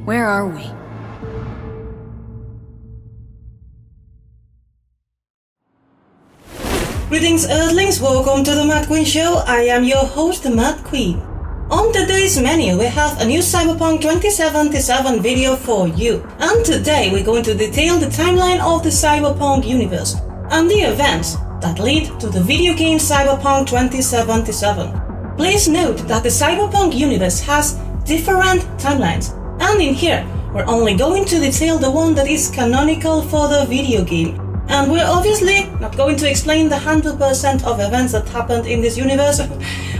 Where are we? Greetings Earthlings, welcome to the Mad Queen Show. I am your host, the Mad Queen. On today's menu, we have a new Cyberpunk 2077 video for you. And today we're going to detail the timeline of the Cyberpunk universe and the events that lead to the video game Cyberpunk 2077. Please note that the Cyberpunk universe has different timelines, and in here we're only going to detail the one that is canonical for the video game. And we're obviously not going to explain the 100% of events that happened in this universe,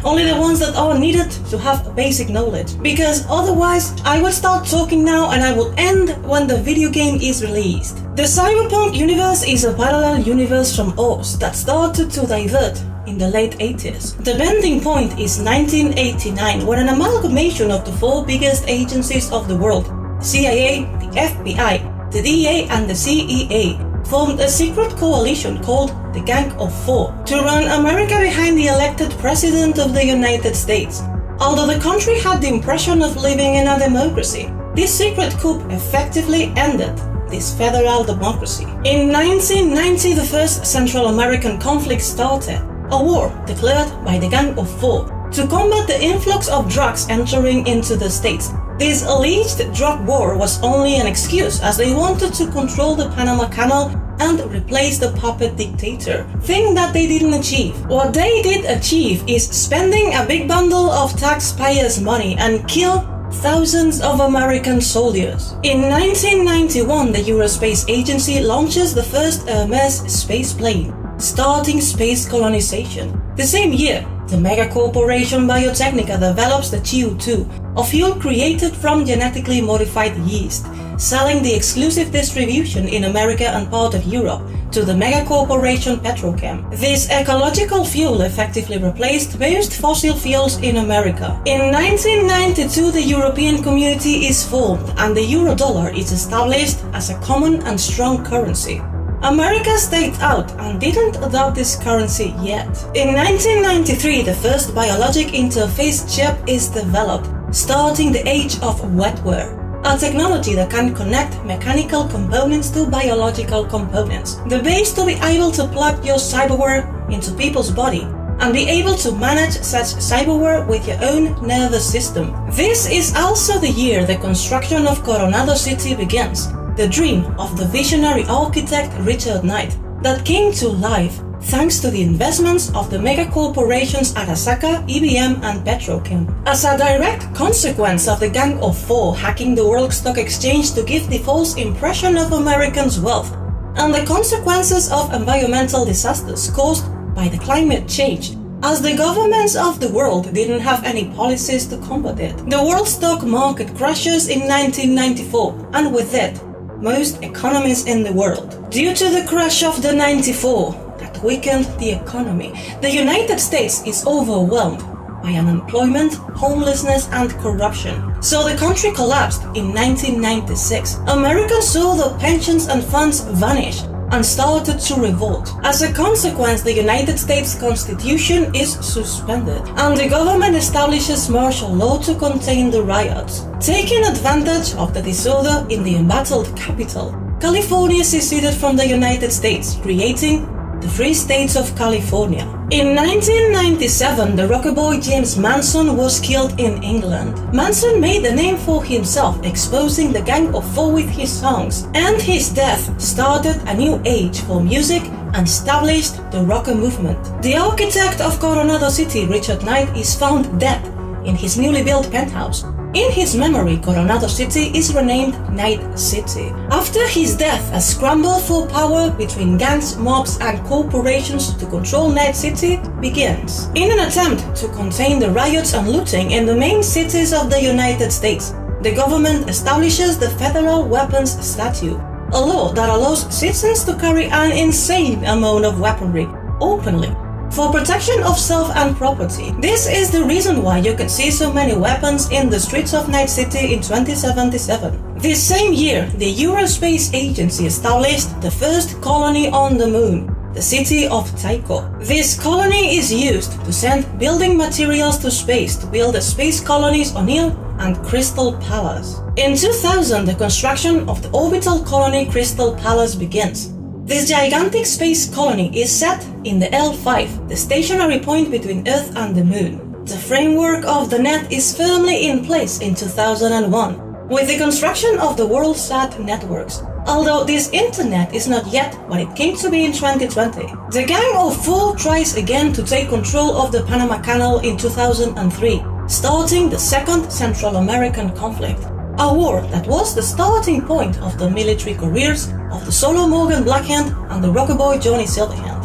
only the ones that are needed to have basic knowledge, because otherwise I will start talking now and I will end when the video game is released. The Cyberpunk universe is a parallel universe from ours that started to divert in the late 80s. The bending point is 1989, when an amalgamation of the four biggest agencies of the world, the CIA, the FBI, the DEA and the CEA, formed a secret coalition called the Gang of Four to run America behind the elected President of the United States. Although the country had the impression of living in a democracy, this secret coup effectively ended this federal democracy. In 1990, the first Central American conflict started, a war declared by the Gang of Four to combat the influx of drugs entering into the states. This alleged drug war was only an excuse, as they wanted to control the Panama Canal and replace the puppet dictator, thing that they didn't achieve. What they did achieve is spending a big bundle of taxpayers' money and kill thousands of American soldiers. In 1991, the Eurospace Agency launches the first Hermes space plane, starting space colonization. The same year, the megacorporation Biotechnica develops the CO2, a fuel created from genetically modified yeast, selling the exclusive distribution in America and part of Europe to the megacorporation Petrochem. This ecological fuel effectively replaced most fossil fuels in America. In 1992, the European Community is formed and the euro-dollar is established as a common and strong currency. America stayed out and didn't adopt this currency yet. In 1993, the first biologic interface chip is developed, starting the age of wetware, a technology that can connect mechanical components to biological components, the base to be able to plug your cyberware into people's body and be able to manage such cyberware with your own nervous system. This is also the year the construction of Coronado City begins, the dream of the visionary architect Richard Knight that came to life thanks to the investments of the megacorporations Arasaka, IBM and Petrochem. As a direct consequence of the Gang of Four hacking the World Stock Exchange to give the false impression of Americans' wealth, and the consequences of environmental disasters caused by the climate change, as the governments of the world didn't have any policies to combat it. The world stock market crashes in 1994, and with it, most economies in the world. Due to the crash of the 94 that weakened the economy, the United States is overwhelmed by unemployment, homelessness and corruption. So the country collapsed in 1996. Americans saw the pensions and funds vanish and started to revolt. As a consequence, the United States Constitution is suspended, and the government establishes martial law to contain the riots. Taking advantage of the disorder in the embattled capital, California seceded from the United States, creating the Free States of California. In 1997, the rocker boy James Manson was killed in England. Manson made a name for himself, exposing the Gang of Four with his songs, and his death started a new age for music and established the rocker movement. The architect of Coronado City, Richard Knight, is found dead in his newly built penthouse. In his memory, Coronado City is renamed Night City. After his death, a scramble for power between gangs, mobs and corporations to control Night City begins. In an attempt to contain the riots and looting in the main cities of the United States, the government establishes the Federal Weapons Statute, a law that allows citizens to carry an insane amount of weaponry openly, for protection of self and property. This is the reason why you can see so many weapons in the streets of Night City in 2077. This same year, the Eurospace Agency established the first colony on the moon, the city of Taiko. This colony is used to send building materials to space to build the space colonies O'Neill and Crystal Palace. In 2000, the construction of the orbital colony Crystal Palace begins. This gigantic space colony is set in the L5, the stationary point between Earth and the Moon. The framework of the net is firmly in place in 2001, with the construction of the WorldSat networks. Although this internet is not yet what it came to be in 2020. The Gang of Four tries again to take control of the Panama Canal in 2003, starting the Second Central American Conflict, a war that was the starting point of the military careers of the Solo Morgan Blackhand and the rocker boy Johnny Silverhand.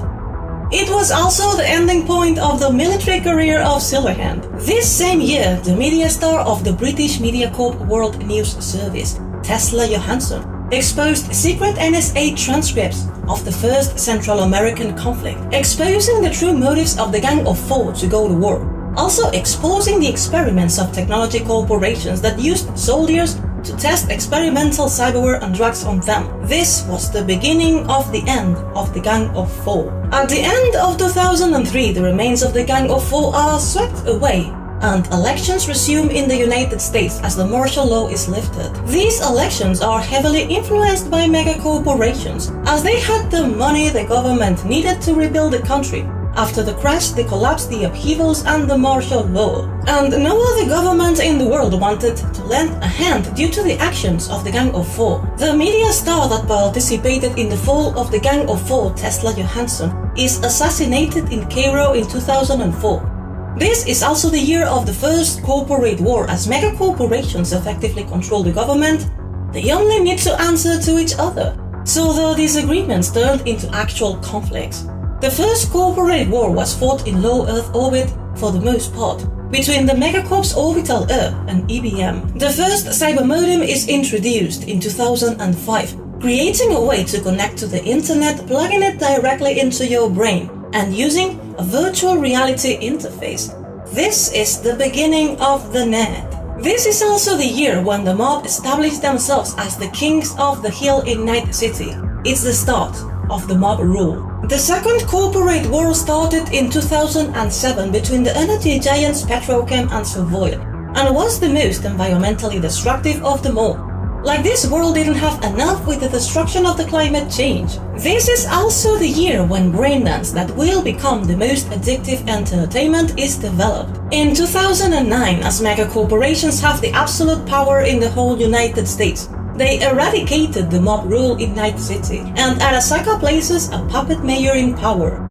It was also the ending point of the military career of Silverhand. This same year, the media star of the British Media Corp World News Service, Tesla Johansson, exposed secret NSA transcripts of the First Central American Conflict, exposing the true motives of the Gang of Four to go to war, also exposing the experiments of technology corporations that used soldiers to test experimental cyberware and drugs on them. This was the beginning of the end of the Gang of Four. At the end of 2003, the remains of the Gang of Four are swept away, and elections resume in the United States as the martial law is lifted. These elections are heavily influenced by mega corporations, as they had the money the government needed to rebuild the country after the crash, the collapse, the upheavals, and the martial law. And no other government in the world wanted to lend a hand due to the actions of the Gang of Four. The media star that participated in the fall of the Gang of Four, Tesla Johansson, is assassinated in Cairo in 2004. This is also the year of the first corporate war, as mega corporations effectively control the government. They only need to answer to each other. So the disagreements turned into actual conflicts. The first corporate war was fought in low Earth orbit for the most part, between the Megacorp's Orbital Earth and IBM. The first cyber modem is introduced in 2005, creating a way to connect to the internet, plugging it directly into your brain, and using a virtual reality interface. This is the beginning of the net. This is also the year when the mob established themselves as the kings of the hill in Night City. It's the start of the mob rule. The second corporate war started in 2007 between the energy giants Petrochem and Sovoil, and was the most environmentally destructive of them all. Like this world didn't have enough with the destruction of the climate change. This is also the year when braindance that will become the most addictive entertainment is developed. In 2009, as mega corporations have the absolute power in the whole United States, they eradicated the mob rule in Night City, and Arasaka places a puppet mayor in power.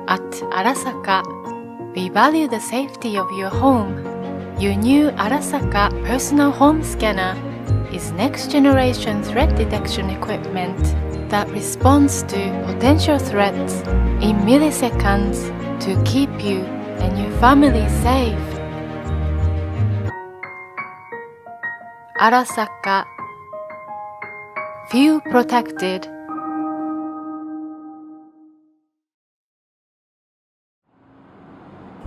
At Arasaka, we value the safety of your home. Your new Arasaka personal home scanner is next-generation threat detection equipment that responds to potential threats in milliseconds to keep you and your family safe. Arasaka. Feel protected.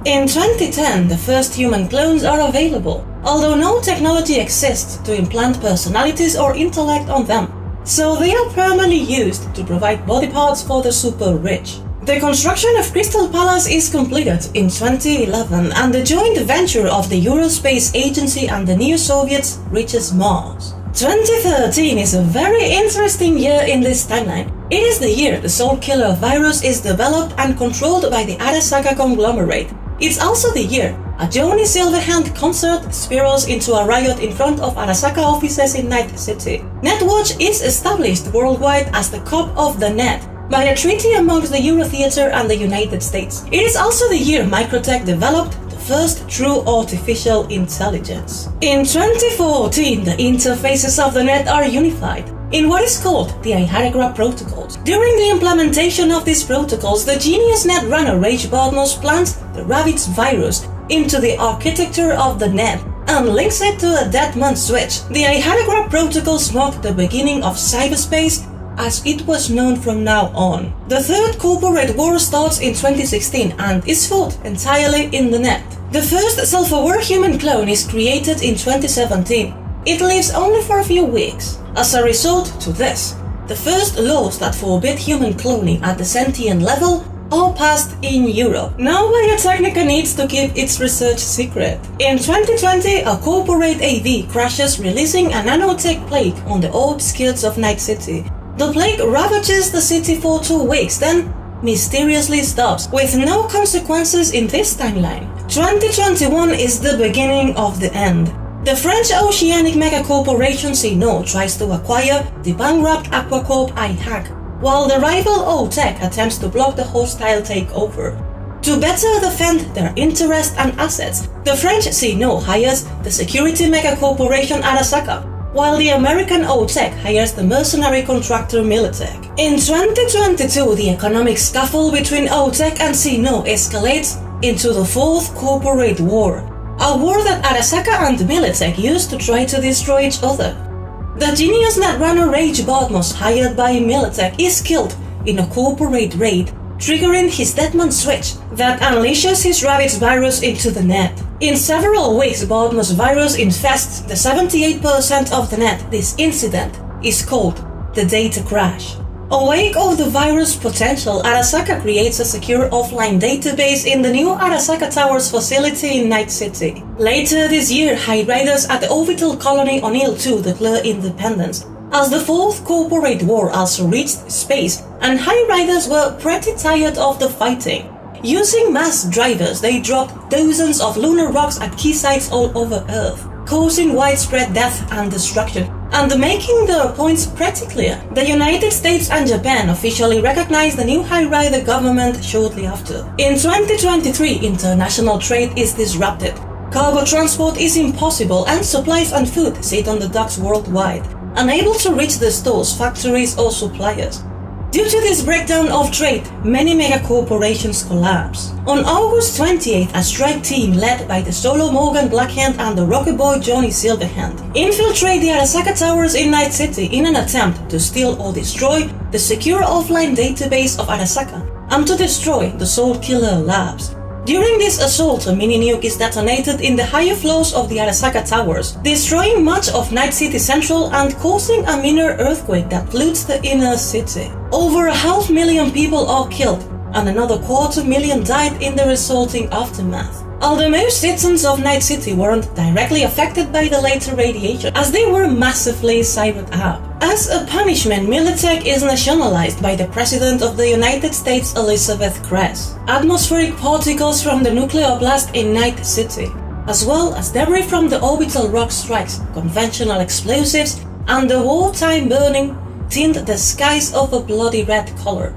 In 2010, the first human clones are available, although no technology exists to implant personalities or intellect on them, so they are primarily used to provide body parts for the super rich. The construction of Crystal Palace is completed in 2011, and the joint venture of the Eurospace Agency and the Neo-Soviets reaches Mars. 2013 is a very interesting year in this timeline. It is the year the Soul Killer virus is developed and controlled by the Arasaka conglomerate. It's also the year a Johnny Silverhand concert spirals into a riot in front of Arasaka offices in Night City. Netwatch is established worldwide as the cop of the net by a treaty amongst the Eurotheater and the United States. It is also the year Microtech developed the first true artificial intelligence. In 2014, the interfaces of the net are unified in what is called the Iharagra protocols. During the implementation of these protocols, the genius netrunner Rage Bartnos plants the Ravitz virus into the architecture of the net and links it to a Deadman switch. The Iharagra protocols mark the beginning of cyberspace as it was known from now on. The third corporate war starts in 2016 and is fought entirely in the net. The first self-aware human clone is created in 2017. It lives only for a few weeks. As a result to this, The first laws that forbid human cloning at the sentient level are passed in Europe. Now Biotechnica needs to keep its research secret. In 2020, a corporate AV crashes, releasing a nanotech plague on the outskirts of Night City. The plague ravages the city for 2 weeks, then mysteriously stops, with no consequences in this timeline. 2021 is the beginning of the end. The French oceanic megacorporation Sino tries to acquire the bankrupt Aquacorp IHAC, while the rival OTEC attempts to block the hostile takeover. To better defend their interests and assets, the French Sino hires the security megacorporation Arasaka, while the American OTEC hires the mercenary contractor Militech. In 2022, the economic scuffle between OTEC and Sino escalates into the Fourth Corporate War, a war that Arasaka and Militech used to try to destroy each other. The genius netrunner Rage Badmos, hired by Militech, is killed in a corporate raid, triggering his Deadman switch that unleashes his Rabbit's virus into the net. In several weeks, Badmos' virus infests the 78% of the net. This incident is called the data crash. Awake of the virus potential, Arasaka creates a secure offline database in the new Arasaka Towers facility in Night City. Later this year, High Riders at the orbital colony O'Neill 2 declare independence, as the Fourth Corporate War also reached space, and High Riders were pretty tired of the fighting. Using mass drivers, they dropped dozens of lunar rocks at key sites all over Earth, causing widespread death and destruction, and making their points pretty clear. The United States and Japan officially recognized the new High Rider government shortly after. In 2023, international trade is disrupted. Cargo transport is impossible, and supplies and food sit on the docks worldwide, unable to reach the stores, factories or suppliers. Due to this breakdown of trade, many megacorporations collapse. On August 28th, a strike team led by the Solo Morgan Blackhand and the Rocket Boy Johnny Silverhand infiltrate the Arasaka Towers in Night City in an attempt to steal or destroy the secure offline database of Arasaka and to destroy the Soul Killer Labs. During this assault, a mini-nuke is detonated in the higher floors of the Arasaka Towers, destroying much of Night City Central and causing a minor earthquake that floods the inner city. Over 500,000 people are killed, and another 250,000 died in the resulting aftermath. Although most citizens of Night City weren't directly affected by the later radiation, as they were massively cybered up. As a punishment, Militech is nationalized by the President of the United States, Elizabeth Kress. Atmospheric particles from the nuclear blast in Night City, as well as debris from the orbital rock strikes, conventional explosives, and the wartime burning, tint the skies of a bloody red color.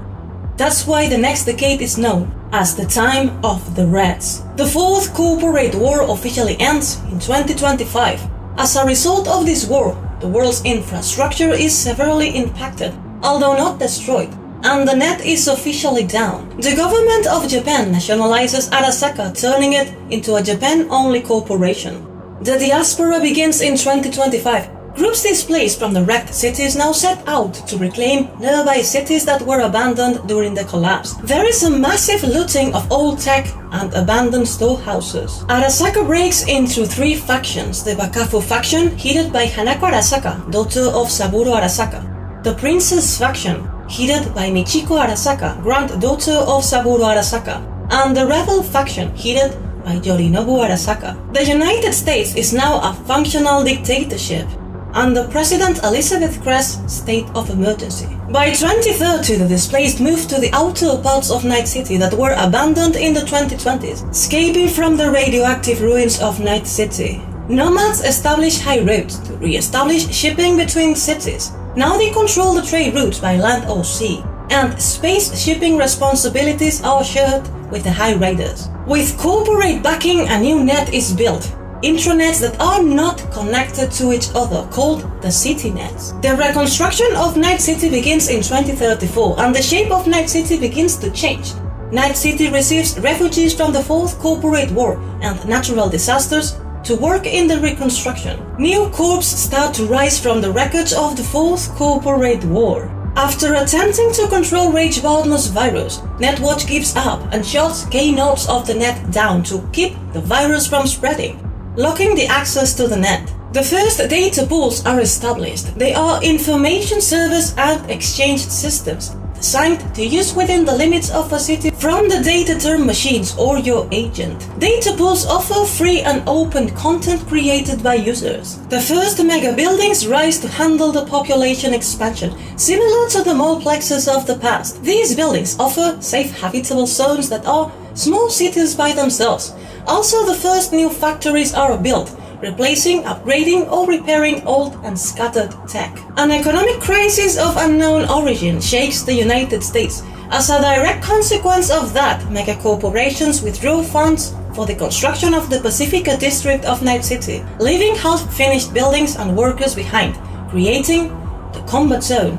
That's why the next decade is known as the Time of the Reds. The Fourth Corporate War officially ends in 2025. As a result of this war, the world's infrastructure is severely impacted, although not destroyed, and the net is officially down. The government of Japan nationalizes Arasaka, turning it into a Japan-only corporation. The diaspora begins in 2025. Groups displaced from the wrecked cities now set out to reclaim nearby cities that were abandoned during the collapse. There is a massive looting of old tech and abandoned storehouses. Arasaka breaks into 3 factions: the Bakafu faction, headed by Hanako Arasaka, daughter of Saburo Arasaka; the Princess faction, headed by Michiko Arasaka, granddaughter of Saburo Arasaka; and the Rebel faction, headed by Yorinobu Arasaka. The United States is now a functional dictatorship, under President Elizabeth Kress' state of emergency. By 2030, the displaced moved to the outer parts of Night City that were abandoned in the 2020s, escaping from the radioactive ruins of Night City. Nomads established high roads to re-establish shipping between cities. Now they control the trade routes by land or sea, and space shipping responsibilities are shared with the High Riders. With corporate backing, a new net is built. Intranets that are not connected to each other, called the City Nets. The reconstruction of Night City begins in 2034, and the shape of Night City begins to change. Night City receives refugees from the Fourth Corporate War and natural disasters to work in the reconstruction. New corps start to rise from the wreckage of the Fourth Corporate War. After attempting to control Rage Badmos' virus, Netwatch gives up and shuts key nodes of the net down to keep the virus from spreading. blocking the access to the net. The first data pools are established. They are information service and exchange systems designed to use within the limits of a city from the data term machines or your agent. Data pools offer free and open content created by users. The first mega buildings rise to handle the population expansion, similar to the moleplexes of the past. These buildings offer safe habitable zones that are small cities by themselves. Also, the first new factories are built, replacing, upgrading or repairing old and scattered tech. An economic crisis of unknown origin shakes the United States. As a direct consequence of that, megacorporations withdrew funds for the construction of the Pacifica district of Night City, leaving half-finished buildings and workers behind, creating the combat zone.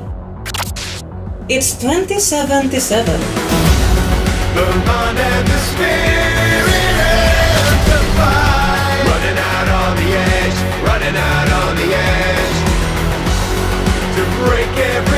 It's 2077. The mind and the spirit and the fight. Running out on the edge to break every